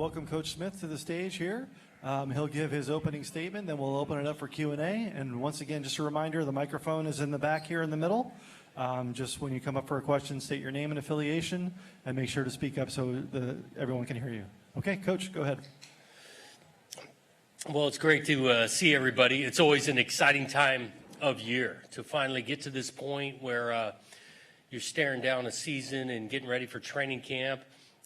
welcome Coach Smith to the stage here. He'll give his opening statement, then we'll open it up for Q&A. And once again, just a reminder, the microphone is in the back here in the middle. Just when you come up for a question, state your name and affiliation, and make sure to speak up so everyone can hear you. Okay, Coach, go ahead. Well, it's great to see everybody. It's always an exciting time of year to finally get to this point where you're staring down a season and getting ready for training camp.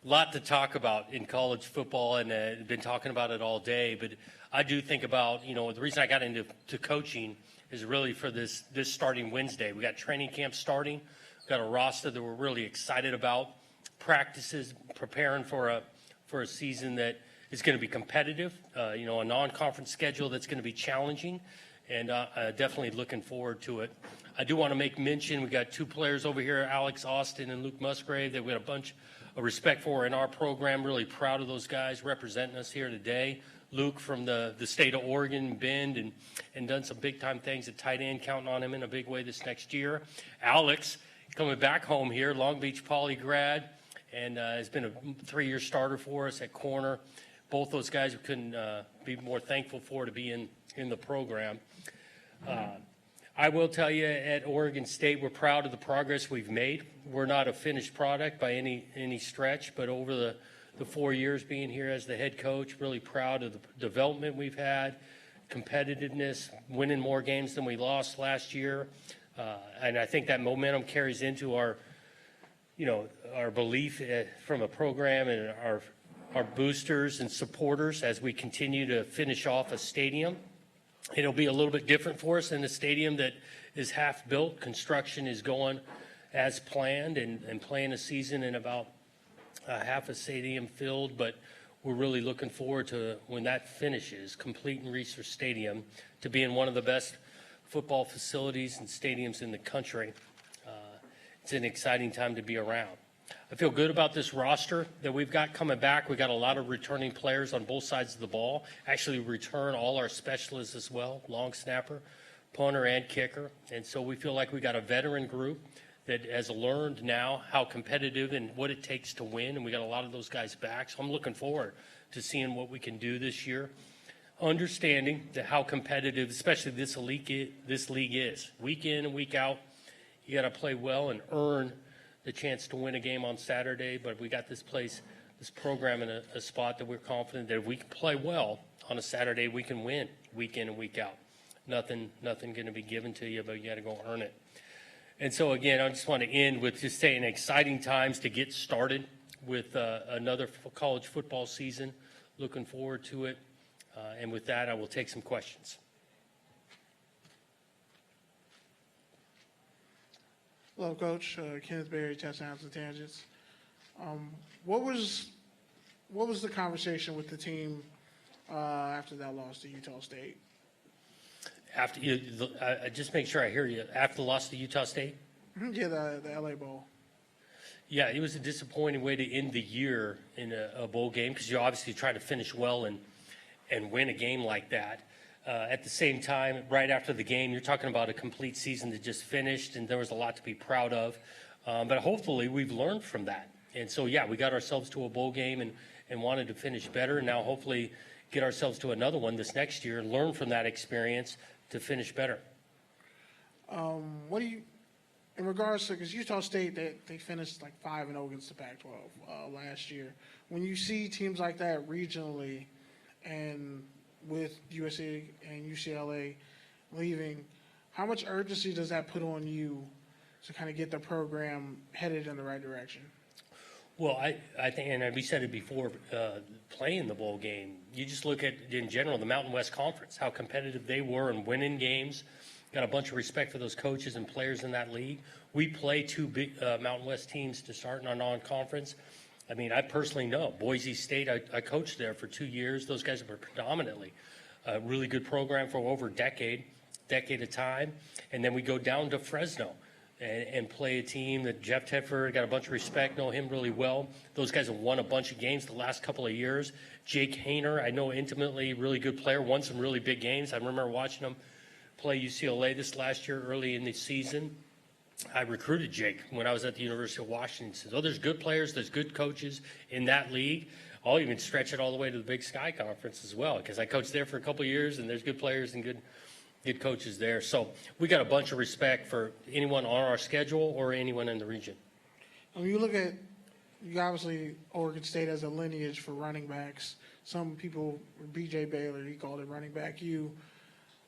A lot to talk about in college football, and I've been talking about it all day. But I do think about, the reason I got into coaching is really for this starting Wednesday. We got training camp starting. We've got a roster that we're really excited about. Practices, preparing for a season that is going to be competitive. A non-conference schedule that's going to be challenging, and definitely looking forward to it. I do want to make mention, we got two players over here, Alex Austin and Luke Musgrave, that we got a bunch of respect for in our program. Really proud of those guys representing us here today. Luke from the state of Oregon, Bend, and done some big-time things at tight end, counting on him in a big way this next year. Alex, coming back home here, Long Beach Poly grad, and has been a 3-year starter for us at corner. Both those guys we couldn't be more thankful for to be in the program. I will tell you, at Oregon State, we're proud of the progress we've made. We're not a finished product by any stretch, but over the 4 years being here as the head coach, really proud of the development we've had, competitiveness, winning more games than we lost last year. And I think that momentum carries into our belief from a program and our boosters and supporters as we continue to finish off a stadium. It'll be a little bit different for us in a stadium that is half built. Construction is going as planned and playing a season in about half a stadium filled, but we're really looking forward to when that finishes, complete in Reser Stadium, to being one of the best football facilities and stadiums in the country. It's an exciting time to be around. I feel good about this roster that we've got coming back. We've got a lot of returning players on both sides of the ball. Actually, return all our specialists as well, long snapper, punter, and kicker. And so we feel like we got a veteran group that has learned now how competitive and what it takes to win, and we got a lot of those guys back. So I'm looking forward to seeing what we can do this year, understanding that how competitive, especially this league is. Week in and week out, you got to play well and earn the chance to win a game on Saturday, but we got this program in a spot that we're confident that if we can play well on a Saturday, we can win week in and week out. Nothing going to be given to you, but you got to go earn it. And so again, I just want to end with just saying exciting times to get started with another college football season. Looking forward to it. And with that, I will take some questions. Hello, Coach. Kenneth Berry, Touchdowns and Tangents. What was the conversation with the team after that loss to Utah State? After I just make sure I hear you. After the loss to Utah State? Yeah, the LA Bowl. Yeah, it was a disappointing way to end the year in a bowl game because you're obviously trying to finish well and win a game like that. At the same time, right after the game, you're talking about a complete season that just finished, and there was a lot to be proud of. But hopefully we've learned from that. And so, yeah, we got ourselves to a bowl game and wanted to finish better, and now hopefully get ourselves to another one this next year and learn from that experience to finish better. What do you, in regards to, because Utah State, they finished like 5-0 against the Pac-12 last year. When you see teams like that regionally and with USC and UCLA leaving, how much urgency does that put on you to kind of get the program headed in the right direction? Well, I think, and we said it before, playing the bowl game, you just look at, in general, the Mountain West Conference, how competitive they were in winning games. Got a bunch of respect for those coaches and players in that league. We play two big Mountain West teams to start in our non-conference. I mean, I personally know Boise State, I coached there for 2 years. Those guys were predominantly a really good program for over a decade of time. And then we go down to Fresno and play a team that Jeff Tedford got a bunch of respect, know him really well. Those guys have won a bunch of games the last couple of years. Jake Hayner, I know intimately, really good player, won some really big games. I remember watching him play UCLA this last year early in the season. I recruited Jake when I was at the University of Washington. He says, oh, there's good players, there's good coaches in that league. I'll even stretch it all the way to the Big Sky Conference as well, because I coached there for a couple of years, and there's good players and good coaches there. So we got a bunch of respect for anyone on our schedule or anyone in the region. When you look at, you obviously, Oregon State has a lineage for running backs. Some people, B.J. Baylor, he called it running back U.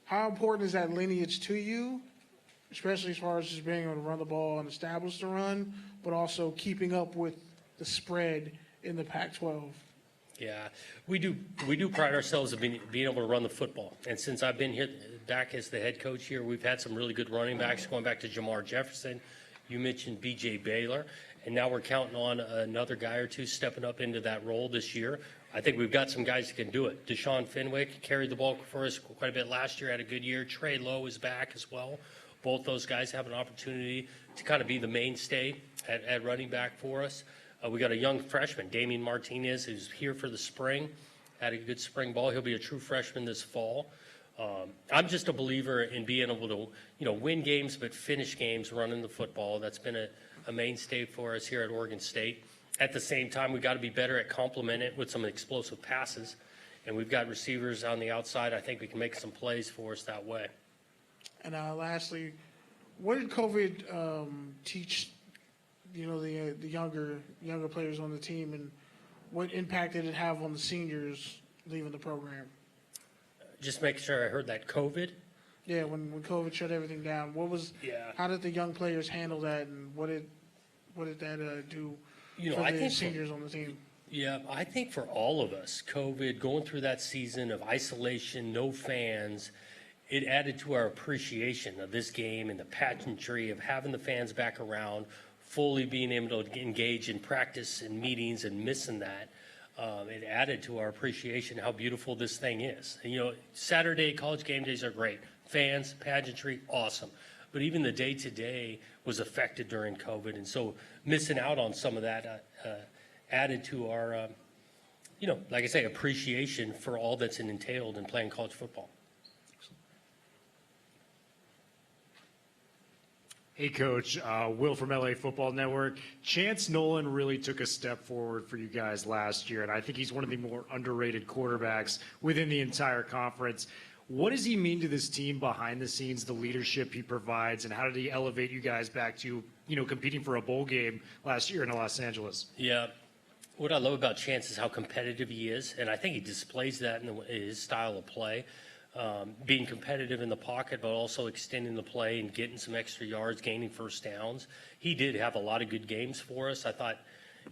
How important is that lineage to you, especially as far as just being able to run the ball and establish the run, but also keeping up with the spread in the Pac-12? Yeah, we do pride ourselves in being able to run the football. And since I've been here back as the head coach here, we've had some really good running backs, going back to Jamar Jefferson. You mentioned B.J. Baylor, and now we're counting on another guy or two stepping up into that role this year. I think we've got some guys that can do it. Deshaun Fenwick carried the ball for us quite a bit last year, had a good year. Trey Lowe is back as well. Both those guys have an opportunity to kind of be the mainstay at running back for us. We got a young freshman, Damian Martinez, who's here for the spring. Had a good spring ball. He'll be a true freshman this fall. I'm just a believer in being able to, win games but finish games running the football. That's been a mainstay for us here at Oregon State. At the same time, we've got to be better at complementing it with some explosive passes. And we've got receivers on the outside. I think we can make some plays for us that way. And lastly, what did COVID teach, the younger players on the team, and what impact did it have on the seniors leaving the program? Just make sure I heard that. COVID? Yeah, when COVID shut everything down, how did the young players handle that, and what did that do for the seniors on the team? Yeah, I think for all of us, COVID, going through that season of isolation, no fans, it added to our appreciation of this game and the pageantry of having the fans back around, fully being able to engage in practice and meetings and missing that. It added to our appreciation how beautiful this thing is. And, Saturday college game days are great. Fans, pageantry, awesome. But even the day-to-day was affected during COVID. And so missing out on some of that added to our, like I say, appreciation for all that's entailed in playing college football. Hey, Coach. Will from LA Football Network. Chance Nolan really took a step forward for you guys last year, and I think he's one of the more underrated quarterbacks within the entire conference. What does he mean to this team behind the scenes, the leadership he provides, and how did he elevate you guys back to, competing for a bowl game last year in Los Angeles? Yeah. What I love about Chance is how competitive he is, and I think he displays that in his style of play. Being competitive in the pocket, but also extending the play and getting some extra yards, gaining first downs. He did have a lot of good games for us. I thought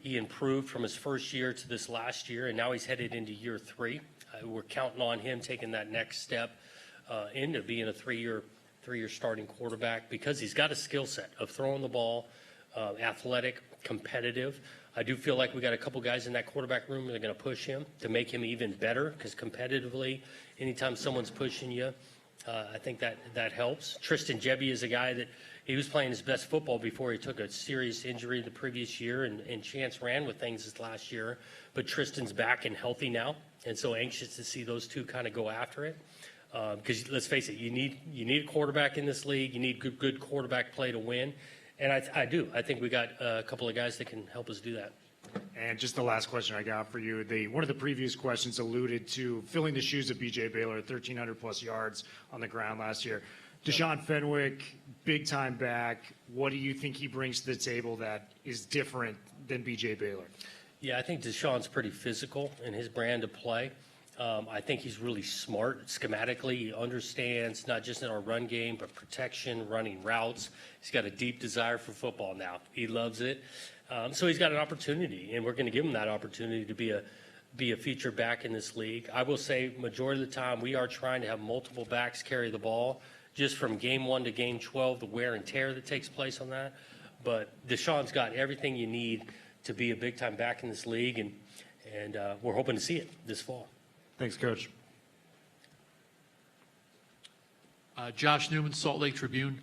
he improved from his first year to this last year, and now he's headed into year 3. We're counting on him taking that next step into being a three-year starting quarterback, because he's got a skill set of throwing the ball, athletic, competitive. I do feel like we got a couple guys in that quarterback room that are going to push him to make him even better, because competitively, anytime someone's pushing you, I think that helps. Tristan Jebbie is a guy that he was playing his best football before he took a serious injury the previous year, and Chance ran with things this last year. But Tristan's back and healthy now, and so anxious to see those two kind of go after it. Because let's face it, you need a quarterback in this league. You need good quarterback play to win. And I do. I think we got a couple of guys that can help us do that. And just the last question I got for you. One of the previous questions alluded to filling the shoes of B.J. Baylor, 1,300-plus yards on the ground last year. Deshaun Fenwick, big-time back. What do you think he brings to the table that is different than B.J. Baylor? Yeah, I think Deshaun's pretty physical in his brand of play. I think he's really smart schematically. He understands not just in our run game, but protection, running routes. He's got a deep desire for football now. He loves it. So he's got an opportunity, and we're going to give him that opportunity to be a feature back in this league. I will say majority of the time we are trying to have multiple backs carry the ball, just from game 1 to game 12, the wear and tear that takes place on that. But Deshaun's got everything you need to be a big-time back in this league, and we're hoping to see it this fall. Thanks, Coach. Josh Newman, Salt Lake Tribune.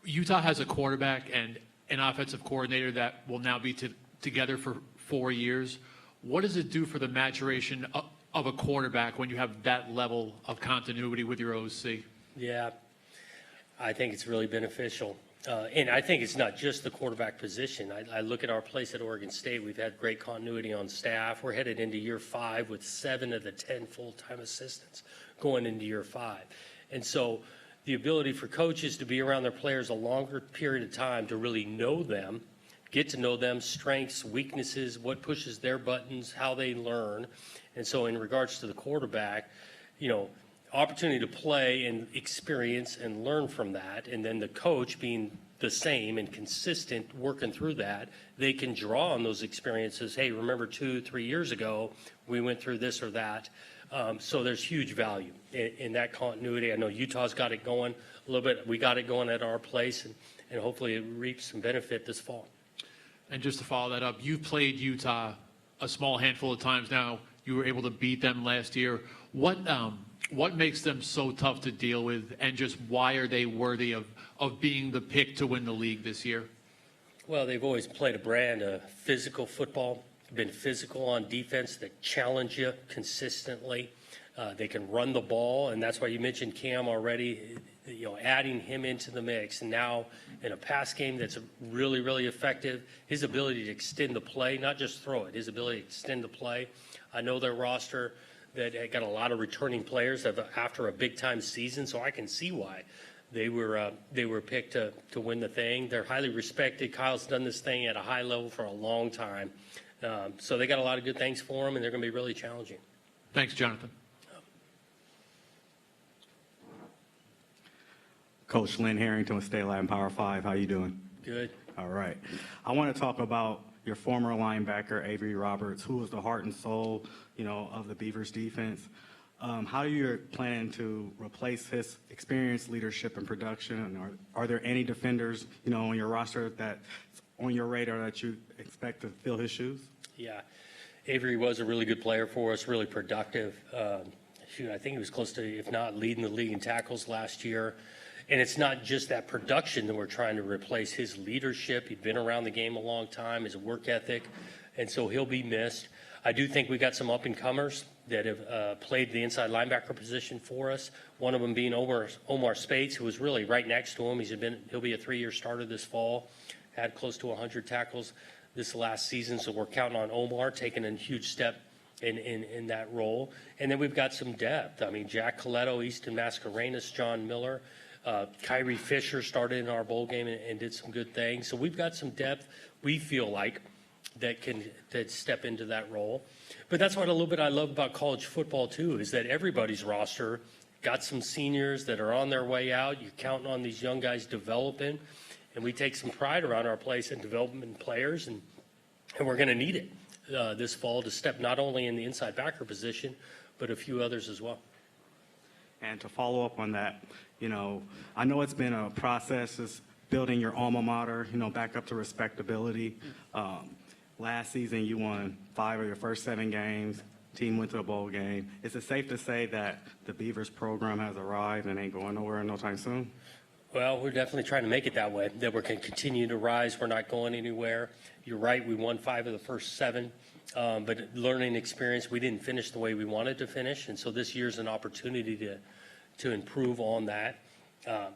Utah has a quarterback and an offensive coordinator that will now be together for 4 years. What does it do for the maturation of a quarterback when you have that level of continuity with your OC? Yeah, I think it's really beneficial. And I think it's not just the quarterback position. I look at our place at Oregon State. We've had great continuity on staff. We're headed into year 5 with 7 of the 10 full-time assistants going into year 5. And so the ability for coaches to be around their players a longer period of time to really know them, get to know them, strengths, weaknesses, what pushes their buttons, how they learn. And so in regards to the quarterback, opportunity to play and experience and learn from that, and then the coach being the same and consistent working through that, they can draw on those experiences. Hey, remember 2-3 years ago, we went through this or that. So there's huge value in that continuity. I know Utah's got it going a little bit. We got it going at our place, and hopefully it reaps some benefit this fall. And just to follow that up, you've played Utah a small handful of times now. You were able to beat them last year. What makes them so tough to deal with, and just why are they worthy of being the pick to win the league this year? Well, they've always played a brand of physical football, been physical on defense that challenge you consistently. They can run the ball, and that's why you mentioned Cam already, adding him into the mix. And now in a pass game that's really, really effective, his ability to extend the play, not just throw it, his ability to extend the play. I know their roster that got a lot of returning players after a big-time season, so I can see why they were picked to win the thing. They're highly respected. Kyle's done this thing at a high level for a long time. So they got a lot of good things for them, and they're going to be really challenging. Thanks, Jonathan. Coach Lynn Harrington with State Line Power 5. How you doing? Good. All right. I want to talk about your former linebacker, Avery Roberts, who was the heart and soul, of the Beavers defense. How are you planning to replace his experience, leadership, and production? And are there any defenders, on your roster that's on your radar that you expect to fill his shoes? Yeah. Avery was a really good player for us, really productive. I think he was close to, if not leading the league in tackles last year. And it's not just that production that we're trying to replace. His leadership, he'd been around the game a long time, his work ethic, and so he'll be missed. I do think we got some up-and-comers that have played the inside linebacker position for us, one of them being Omar Spates, who was really right next to him. He'll be a 3-year starter this fall, had close to 100 tackles this last season, so we're counting on Omar taking a huge step in that role. And then we've got some depth. I mean, Jack Coletto, Easton Mascarenas, John Miller, Kyrie Fisher started in our bowl game and did some good things. So we've got some depth, we feel like, that step into that role. But that's what a little bit I love about college football, too, is that everybody's roster got some seniors that are on their way out. You're counting on these young guys developing, and we take some pride around our place in development players, and we're going to need it this fall to step not only in the inside backer position, but a few others as well. And to follow up on that, I know it's been a process, is building your alma mater, back up to respectability. Last season, you won 5 of your first 7 games. Team went to a bowl game. Is it safe to say that the Beavers program has arrived and ain't going nowhere no time soon? Well, we're definitely trying to make it that way, that we can continue to rise. We're not going anywhere. You're right, we won 5 of the first 7, but learning experience, we didn't finish the way we wanted to finish, and so this year's an opportunity to improve on that.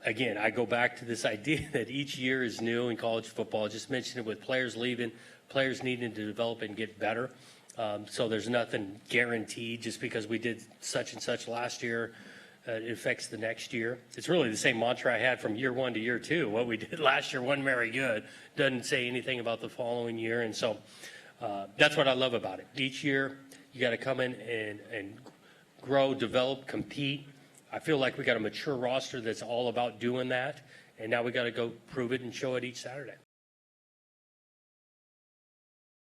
Again, I go back to this idea that each year is new in college football. I just mentioned it with players leaving, players needing to develop and get better. So there's nothing guaranteed just because we did such and such last year. It affects the next year. It's really the same mantra I had from year 1 to year 2. What we did last year wasn't very good. Doesn't say anything about the following year. And so that's what I love about it. Each year, you got to come in and grow, develop, compete. I feel like we got a mature roster that's all about doing that. And now we got to go prove it and show it each Saturday.